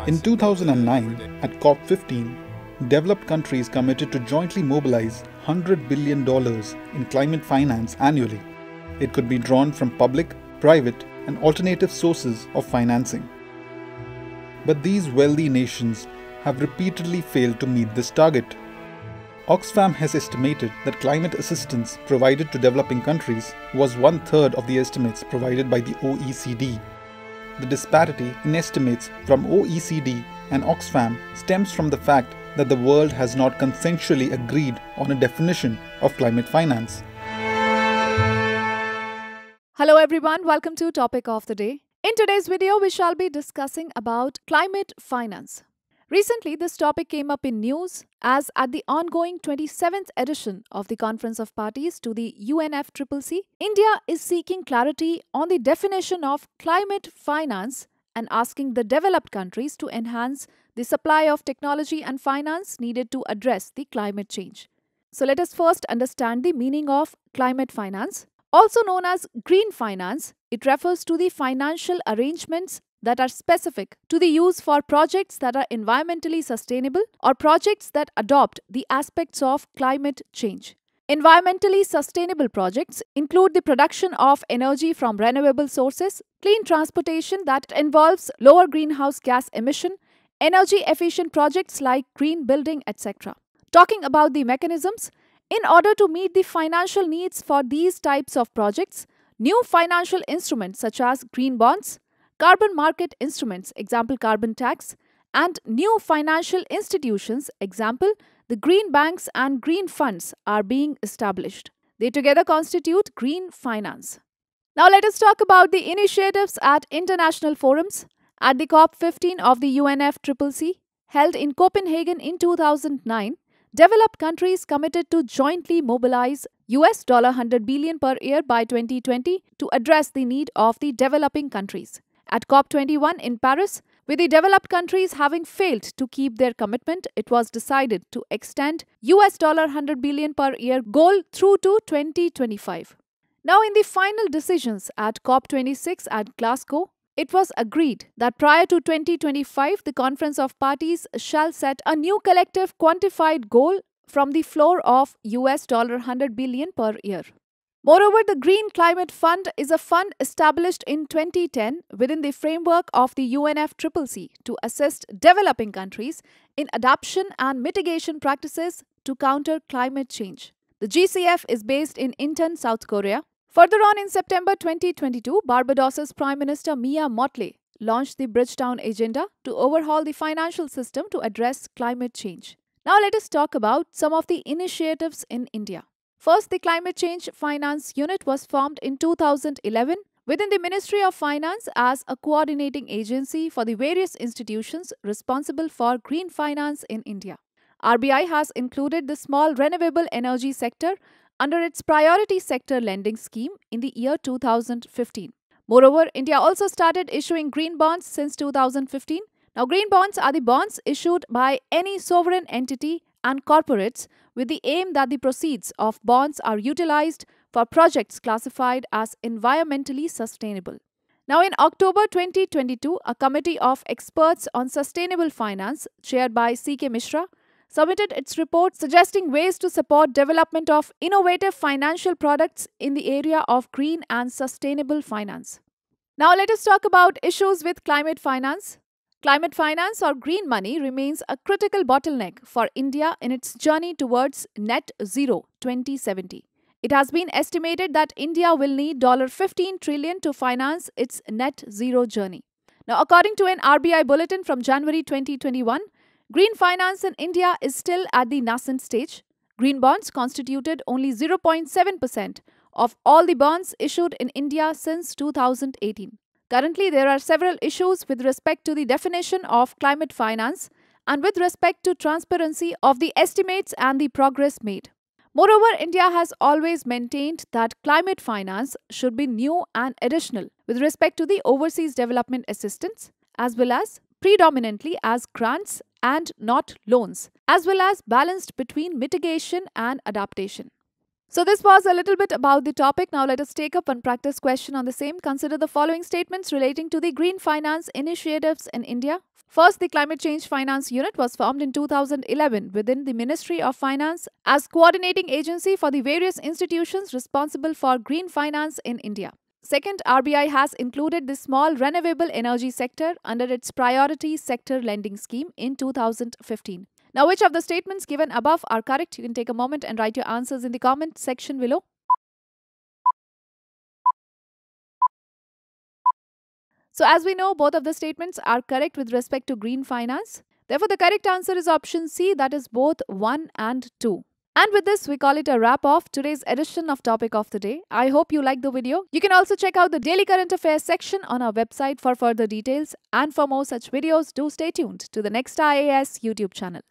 In 2009, at COP15, developed countries committed to jointly mobilize $100 billion in climate finance annually. It could be drawn from public, private, and alternative sources of financing. But these wealthy nations have repeatedly failed to meet this target. Oxfam has estimated that climate assistance provided to developing countries was one-third of the estimates provided by the OECD. The disparity in estimates from OECD and Oxfam stems from the fact that the world has not consensually agreed on a definition of climate finance. Hello everyone, welcome to Topic of the Day. In today's video, we shall be discussing about climate finance. Recently, this topic came up in news as at the ongoing 27th edition of the Conference of Parties to the UNFCCC, India is seeking clarity on the definition of climate finance and asking the developed countries to enhance the supply of technology and finance needed to address the climate change. So let us first understand the meaning of climate finance. Also known as green finance, it refers to the financial arrangements that are specific to the use for projects that are environmentally sustainable or projects that adopt the aspects of climate change. Environmentally sustainable projects include the production of energy from renewable sources, clean transportation that involves lower greenhouse gas emission, energy efficient projects like green building, etc. Talking about the mechanisms, in order to meet the financial needs for these types of projects, new financial instruments such as green bonds, carbon market instruments, example carbon tax, and new financial institutions, example the green banks and green funds are being established. They together constitute green finance. Now let us talk about the initiatives at international forums. At the COP15 of the UNFCCC, held in Copenhagen in 2009, developed countries committed to jointly mobilize $100 billion per year by 2020 to address the need of the developing countries. At COP21 in Paris, with the developed countries having failed to keep their commitment, it was decided to extend $100 billion per year goal through to 2025. Now, in the final decisions at COP26 at Glasgow, it was agreed that prior to 2025, the Conference of Parties shall set a new collective quantified goal from the floor of $100 billion per year. Moreover, the Green Climate Fund is a fund established in 2010 within the framework of the UNFCCC to assist developing countries in adaptation and mitigation practices to counter climate change. The GCF is based in Incheon, South Korea. Further on in September 2022, Barbados's Prime Minister Mia Mottley launched the Bridgetown Agenda to overhaul the financial system to address climate change. Now let us talk about some of the initiatives in India. First, the Climate Change Finance Unit was formed in 2011 within the Ministry of Finance as a coordinating agency for the various institutions responsible for green finance in India. RBI has included the small renewable energy sector under its priority sector lending scheme in the year 2015. Moreover, India also started issuing green bonds since 2015. Now, green bonds are the bonds issued by any sovereign entity and corporates with the aim that the proceeds of bonds are utilized for projects classified as environmentally sustainable. Now, in October 2022, a committee of experts on sustainable finance, chaired by C.K. Mishra, submitted its report suggesting ways to support development of innovative financial products in the area of green and sustainable finance. Now, let us talk about issues with climate finance. Climate finance or green money remains a critical bottleneck for India in its journey towards net zero 2070. It has been estimated that India will need $15 trillion to finance its net zero journey. Now, according to an RBI bulletin from January 2021, green finance in India is still at the nascent stage. Green bonds constituted only 0.7% of all the bonds issued in India since 2018. Currently, there are several issues with respect to the definition of climate finance and with respect to transparency of the estimates and the progress made. Moreover, India has always maintained that climate finance should be new and additional with respect to the overseas development assistance, as well as predominantly as grants and not loans, as well as balanced between mitigation and adaptation. So this was a little bit about the topic. Now let us take up one practice question on the same. Consider the following statements relating to the green finance initiatives in India. First, the Climate Change Finance Unit was formed in 2011 within the Ministry of Finance as coordinating agency for the various institutions responsible for green finance in India. Second, RBI has included the small renewable energy sector under its priority sector lending scheme in 2015. Now, which of the statements given above are correct? You can take a moment and write your answers in the comment section below. So, as we know, both of the statements are correct with respect to green finance. Therefore, the correct answer is option C, that is both 1 and 2. And with this, we call it a wrap of today's edition of Topic of the Day. I hope you liked the video. You can also check out the Daily Current Affairs section on our website for further details. And for more such videos, do stay tuned to the next IAS YouTube channel.